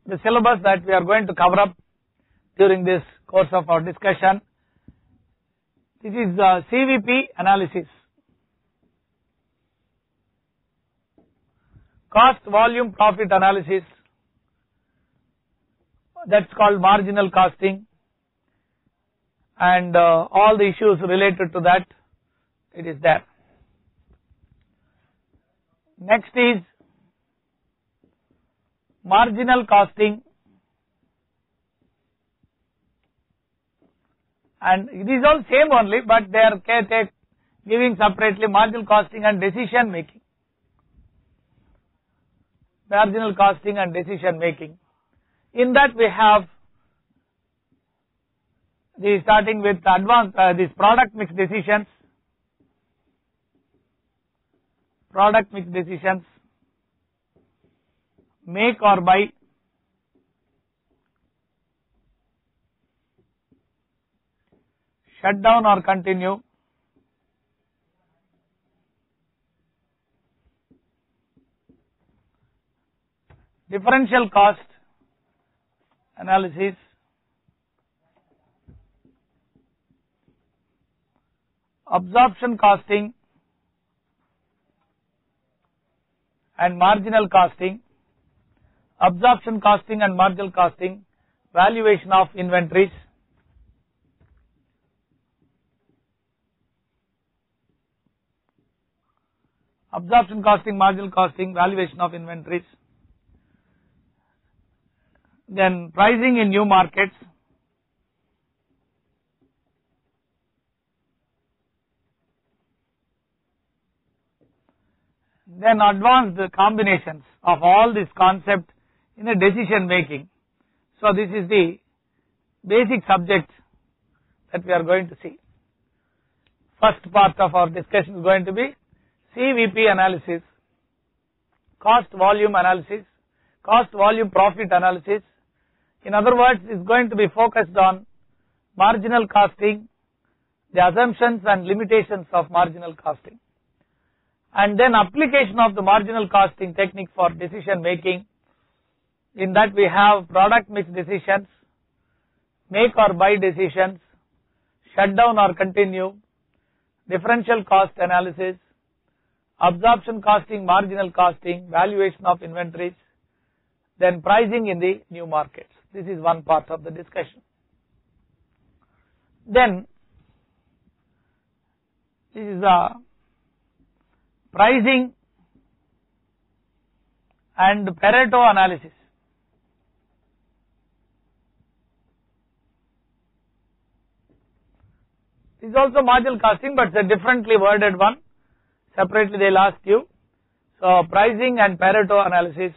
the syllabus that we are going to cover up during this course of our discussion. This is CVP analysis, cost volume profit analysis, that's called marginal costing, and all the issues related to that, it is there. Next is marginal costing, and it is all same only, but they are giving separately marginal costing and decision making. Marginal costing and decision making. In that we have the starting with advanced this product mix decisions, make or buy, shut down or continue, differential cost analysis, absorption costing and marginal costing, absorption costing and marginal costing, valuation of inventories, absorption costing, marginal costing, valuation of inventories, then pricing in new markets, then advanced combinations of all this concept in a decision making. So this is the basic subject that we are going to see. First part of our discussion is going to be CVP analysis, cost volume analysis, cost volume profit analysis. In other words, is going to be focused on marginal costing, the assumptions and limitations of marginal costing, and then application of the marginal costing technique for decision making. In that we have product mix decisions, make or buy decisions, shut down or continue, differential cost analysis, absorption costing, marginal costing, valuation of inventories, then pricing in the new markets. This is one part of the discussion. Then this is pricing and Pareto analysis. This is also marginal costing, but it's a differently worded one. Separately they will ask you. So pricing and Pareto analysis,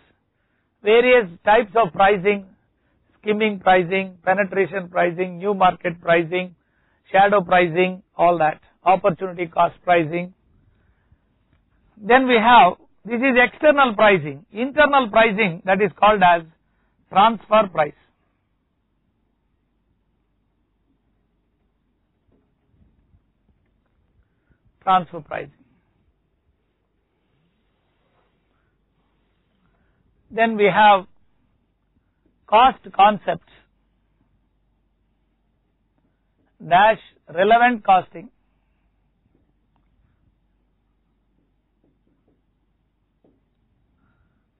various types of pricing, skimming pricing, penetration pricing, new market pricing, shadow pricing, all that, opportunity cost pricing. Then we have, this is external pricing, internal pricing, that is called as transfer price. Transfer pricing. Then we have cost concepts dash relevant costing,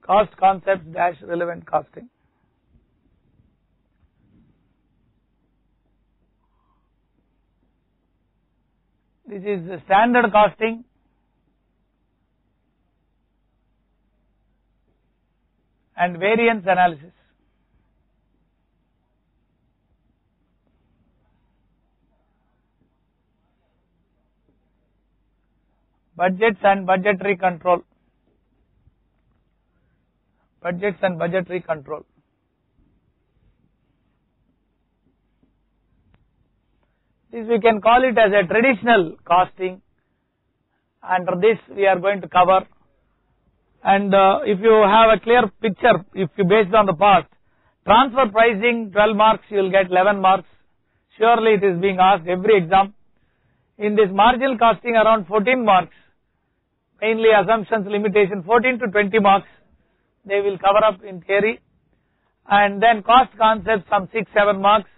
cost concepts dash relevant costing. This is the standard costing, and variance analysis. Budgets and budgetary control. Budgets and budgetary control. This we can call it as a traditional costing. Under this we are going to cover, and if you have a clear picture, if you based on the past, transfer pricing 12 marks, you will get 11 marks. Surely it is being asked every exam. In this marginal costing around 14 marks, mainly assumptions, limitation, 14 to 20 marks they will cover up in theory, and then cost concepts some 6-7 marks.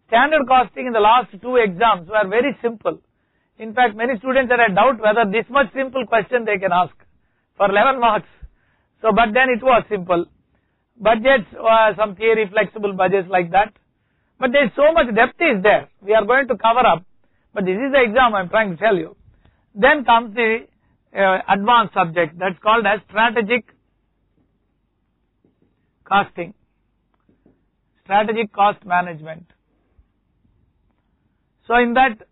Standard costing in the last 2 exams were very simple. In fact, many students had a doubt whether this much simple question they can ask for 11 marks. So, but then it was simple. Budgets, some theory, flexible budgets like that. But there is so much depth is there. We are going to cover up. But this is the exam I am trying to tell you. Then comes the advanced subject that's called as strategic costing. Strategic cost management. So in that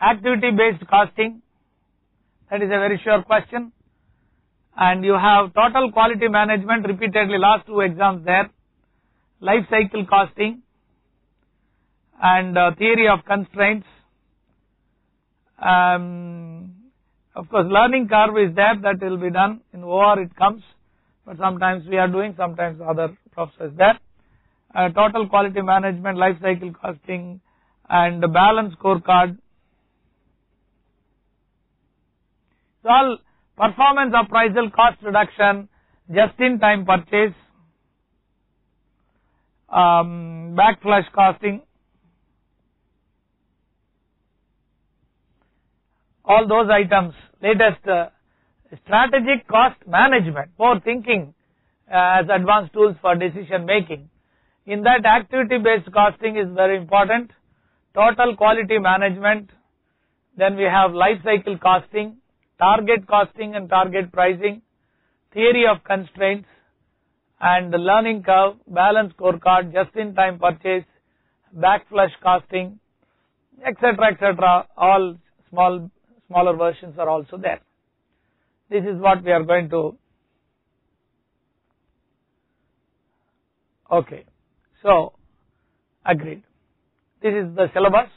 activity based costing, that is a very sure question, and you have total quality management repeatedly last 2 exams there, life cycle costing and theory of constraints. Of course learning curve is there, that will be done in OR it comes, but sometimes we are doing, sometimes other professors there. Total quality management, life cycle costing and the balance scorecard. So all performance appraisal, cost reduction, just in time purchase, backflush costing, all those items. Latest strategic cost management, more thinking as advanced tools for decision making. In that activity based costing is very important. Total quality management, then we have life cycle costing, target costing and target pricing, theory of constraints and the learning curve, balance scorecard, just in time purchase, backflush costing, etc. All smaller versions are also there. This is what we are going to. Okay, so agreed. This is the syllabus,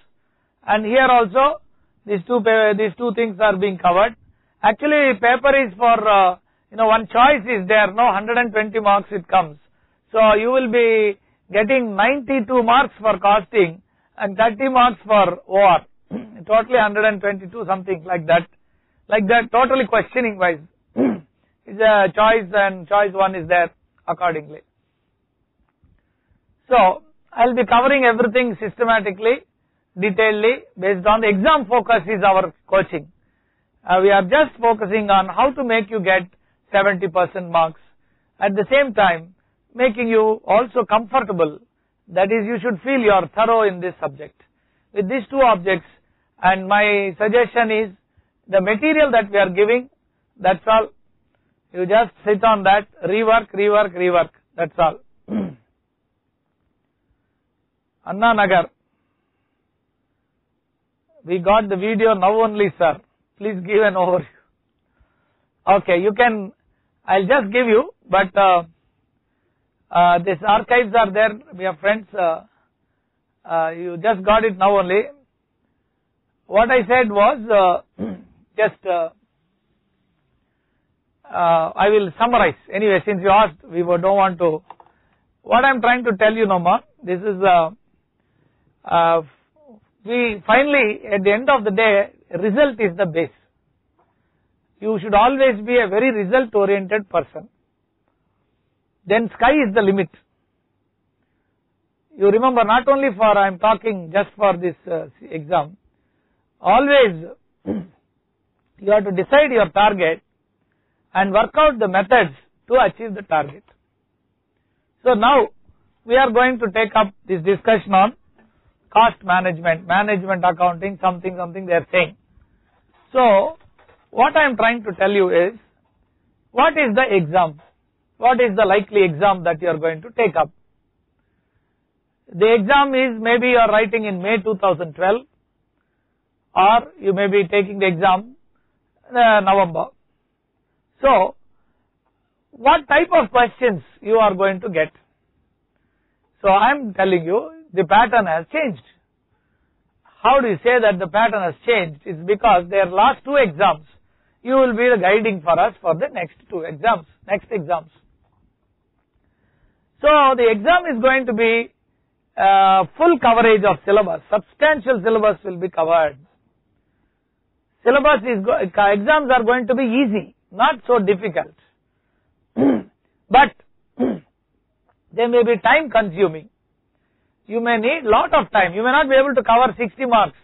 and here also these two things are being covered. Actually, paper is for one choice is there. No, 120 marks it comes. So you will be getting 92 marks for costing and 30 marks for OR. Totally 122, something like that. Totally questioning wise. It's a choice, and choice 1 is there accordingly. So I will be covering everything systematically, detailedly, based on the exam focus is our coaching. We are just focusing on how to make you get 70% marks. At the same time, making you also comfortable. That is, you should feel you are thorough in this subject. With these 2 objects, and my suggestion is the material that we are giving, that's all. You just sit on that, rework, that's all. Anna Nagar, we got the video now only, sir. Please give an overview. Okay, you can, I'll just give you, but these archives are there. We have friends, you just got it now only. What I said was I will summarize. Anyway, since you asked, we don't want to. What I am trying to tell you, Noma, this is we finally, at the end of the day, result is the base. You should always be a very result oriented person. Then sky is the limit. You remember, not only for I am talking just for this exam, always you have to decide your target and work out the methods to achieve the target. So now we are going to take up this discussion on cost management, management accounting, something they are saying. So what I am trying to tell you is, what is the exam? What is the likely exam that you are going to take up? The exam is, maybe you are writing in May 2012, or you may be taking the exam November. So what type of questions you are going to get? So I am telling you, the pattern has changed. How do you say that the pattern has changed? It's because their last 2 exams, you will be the guiding for us for the next 2 exams, next exams. So the exam is going to be full coverage of syllabus, substantial syllabus will be covered. Syllabus is, exams are going to be easy, not so difficult. But They may be time consuming. You may need lot of time. You may not be able to cover 60 marks.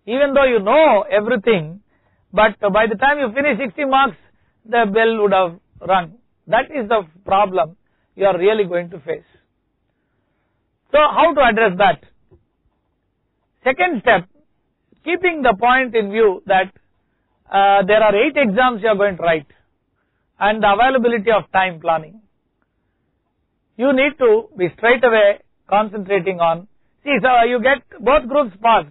Even though you know everything, but by the time you finish 60 marks, the bell would have rung. That is the problem you are really going to face. So how to address that? Second step, keeping the point in view that there are 8 exams you are going to write and the availability of time planning. You need to be straight away concentrating on, see, so you get both groups passed.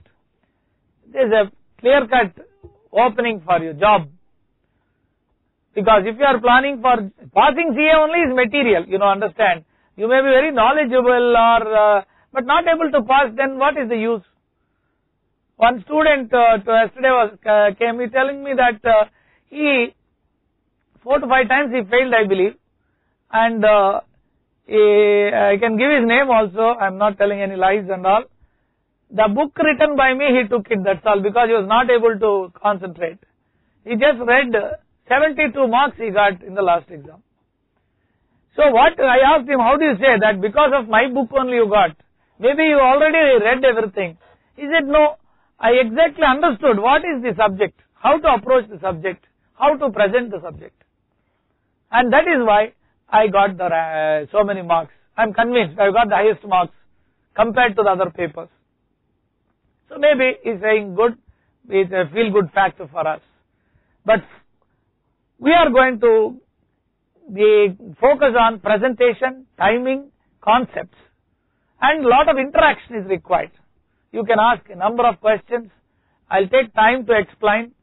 There is a clear cut opening for your job. Because if you are planning for passing CA only is material, understand. You may be very knowledgeable or, but not able to pass, then what is the use? One student yesterday came telling me that he 4 to 5 times he failed, I believe, and I can give his name also. I am not telling any lies and all. The book written by me, he took it, that's all, because he was not able to concentrate. He just read 72 marks he got in the last exam. So what I asked him, how do you say that because of my book only you got? Maybe you already read everything. He said, no, I exactly understood what is the subject, how to approach the subject, how to present the subject. And that is why I got the so many marks. I am convinced I got the highest marks compared to the other papers. So maybe he's saying good, it's a feel good factor for us. But we are going to focus on presentation, timing, concepts, and lot of interaction is required. You can ask a number of questions. I'll take time to explain,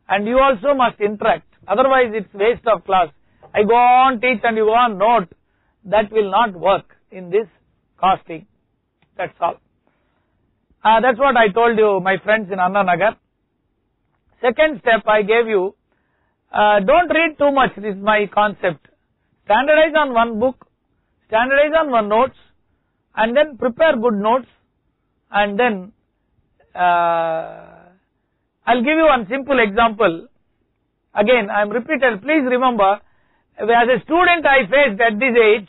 and you also must interact. Otherwise, it's waste of class. I go on teach and you go on note. That will not work in this costing. That's all. That's what I told you, my friends in Anna Nagar. Second step I gave you, don't read too much, this is my concept. Standardize on one book, standardize on one notes, and then prepare good notes, and then I'll give you one simple example. Again, I am repeated, please remember, as a student I faced at this age,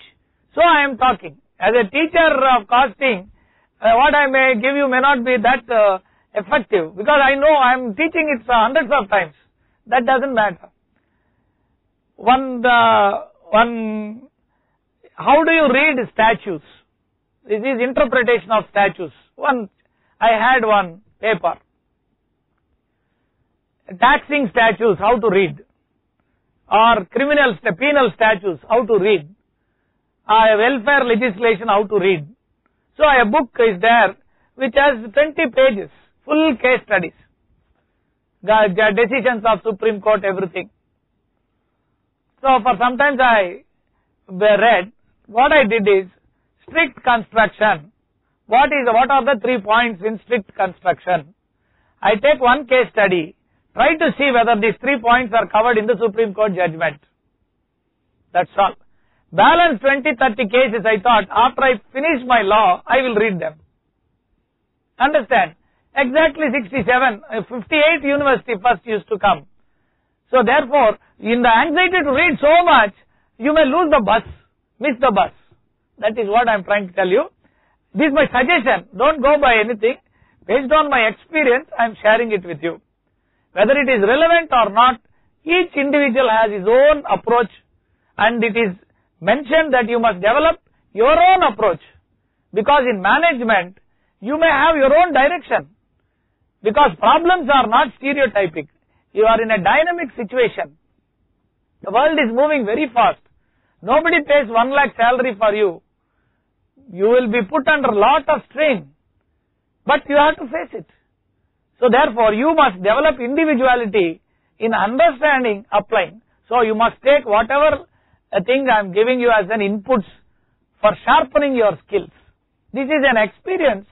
so I am talking. As a teacher of costing, what I may give you may not be that effective, because I know I am teaching it hundreds of times. That doesn't matter. How do you read statutes? This is interpretation of statutes. I had one paper. Taxing statutes, how to read. Or penal statutes, how to read. Welfare legislation, how to read. So a book is there which has 20 pages, full case studies. Decisions of Supreme Court, everything. So for sometimes I read, what I did is strict construction. What are the 3 points in strict construction? I take one case study, try to see whether these 3 points are covered in the Supreme Court judgment. That's all. Balance 20-30 cases, I thought after I finish my law, I will read them. Understand? Exactly 67, 58 university first used to come. So therefore, in the anxiety to read so much, you may lose the bus, miss the bus. That is what I am trying to tell you. This is my suggestion. Don't go by anything. Based on my experience, I am sharing it with you. Whether it is relevant or not, each individual has his own approach, and it is mentioned that you must develop your own approach, because in management, you may have your own direction, because problems are not stereotypic. You are in a dynamic situation. The world is moving very fast. Nobody pays 1 lakh salary for you. You will be put under a lot of strain, but you have to face it. So therefore, you must develop individuality in understanding, applying. So you must take whatever thing I am giving you as an inputs for sharpening your skills. This is an experience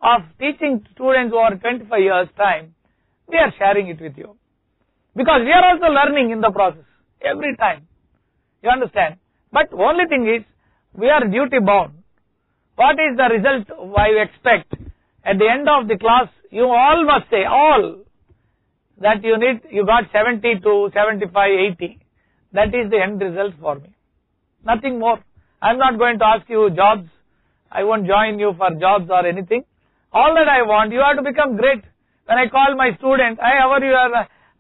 of teaching students over 25 years time. We are sharing it with you, because we are also learning in the process every time. You understand? But only thing is, we are duty bound. What is the result I expect? At the end of the class, you all must say, that you got 70 to 75, 80. That is the end result for me. Nothing more. I am not going to ask you jobs. I won't join you for jobs or anything. All that I want, you have to become great. When I call my student, hey, how are you?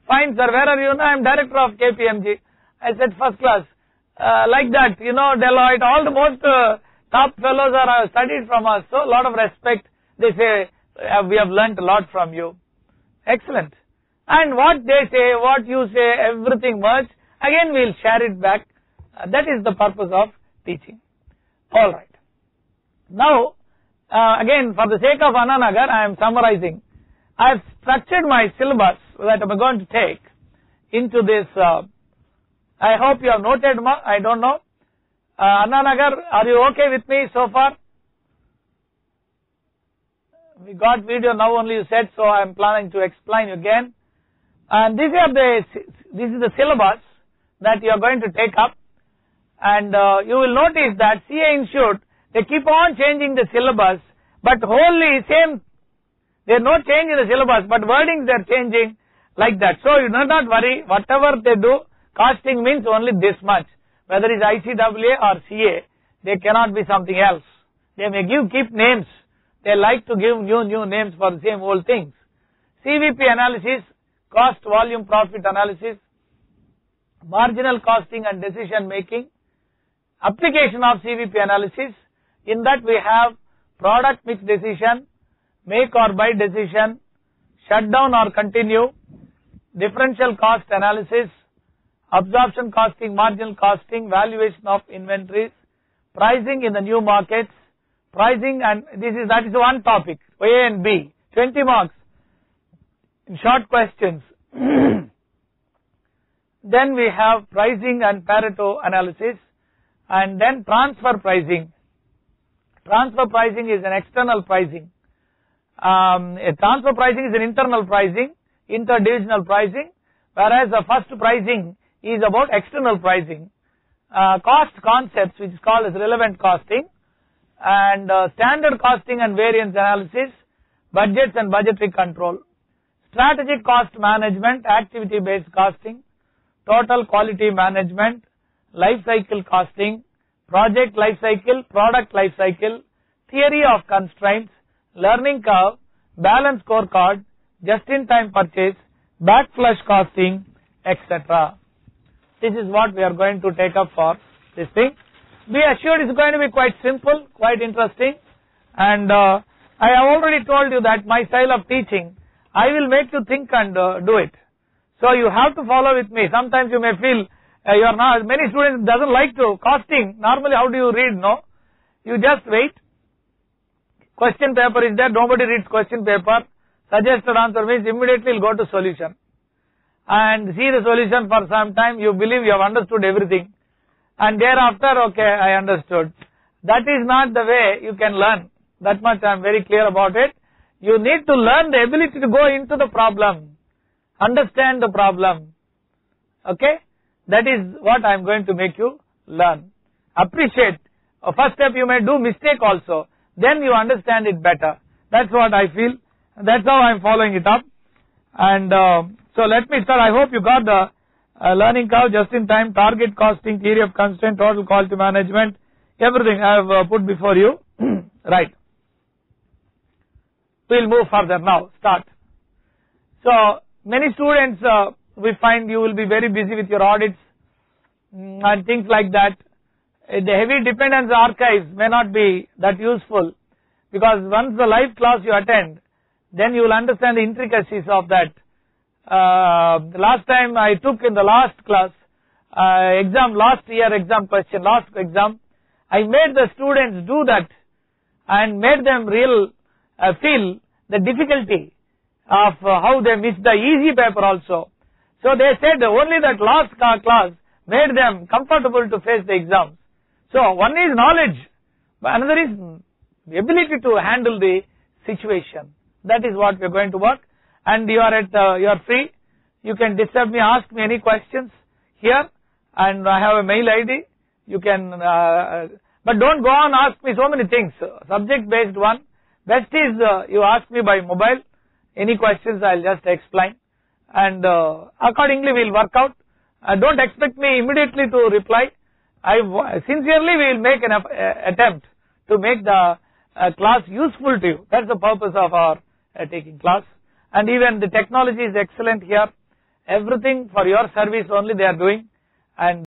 Fine, sir. Where are you? No, I am director of KPMG. I said, first class. Like that, Deloitte, all the most top fellows are studied from us. So, a lot of respect. They say, we have learnt a lot from you. Excellent. And what they say, what you say, everything merged. Again, we will share it back. That is the purpose of teaching. Alright. Now, again, for the sake of Anna Nagar, I am summarizing. I have structured my syllabus that I am going to take into this. I hope you have noted. I don't know. Anna Nagar, are you okay with me so far? We got video now only, you said, so I am planning to explain again. And this is the syllabus that you are going to take up. And you will notice that CA Institute, they keep on changing the syllabus, but wholly same. There is no change in the syllabus, but wordings they are changing like that. So you do not worry, whatever they do, costing means only this much. Whether it is ICAI or CA, they cannot be something else. They may keep names. They like to give new names for the same old things. CVP analysis, cost, volume, profit analysis, marginal costing and decision making, application of CVP analysis. In that we have product mix decision, make or buy decision, shutdown or continue, differential cost analysis, absorption costing, marginal costing, valuation of inventories, pricing in the new markets, pricing, and that is one topic, A and B, 20 marks in short questions. Then we have pricing and Pareto analysis, and then transfer pricing. Transfer pricing is an external pricing. A transfer pricing is an internal pricing, interdivisional pricing, whereas the first pricing is about external pricing. Cost concepts, which is called as relevant costing, and standard costing and variance analysis, budgets and budgetary control, strategic cost management, activity based costing, total quality management, life cycle costing, project life cycle, product life cycle, theory of constraints, learning curve, balance scorecard, just in time purchase, backflush costing, etc. This is what we are going to take up for this thing. Be assured it's going to be quite simple, quite interesting, and I have already told you that my style of teaching, I will make you think and do it. So you have to follow with me. Sometimes you may feel you are not, many students doesn't like to costing. Normally how do you read? No, you just wait. Question paper is there, nobody reads question paper. Suggested answer means immediately you'll go to solution and see the solution for some time. You believe you have understood everything, and thereafter, okay, I understood. That is not the way you can learn. That much I am very clear about it. You need to learn the ability to go into the problem, understand the problem. Okay, that is what I am going to make you learn. Appreciate. First step, you may do mistake also. Then you understand it better. That's what I feel. That's how I am following it up. And so let me start. I hope you got the learning curve, just in time, target costing, theory of constraint, total quality management, everything I have put before you. Right. We will move further now. Start. So many students, we find you will be very busy with your audits and things like that. The heavy dependence archives may not be that useful, because once the live class you attend, then you will understand the intricacies of that. The last time I took in the last class, last year exam question, last exam, I made the students do that and made them feel the difficulty of how they missed the easy paper also. So they said only that last class made them comfortable to face the exams. So one is knowledge, but another is the ability to handle the situation. That is what we are going to work. And you are free. You can disturb me, ask me any questions here, and I have a mail ID. You can, but don't go on ask me so many things. Subject based one. Best is you ask me by mobile. Any questions I'll just explain, and accordingly we'll work out. Don't expect me immediately to reply. Sincerely we will make an attempt to make the class useful to you. That is the purpose of our taking class, and even the technology is excellent here. Everything for your service only they are doing, and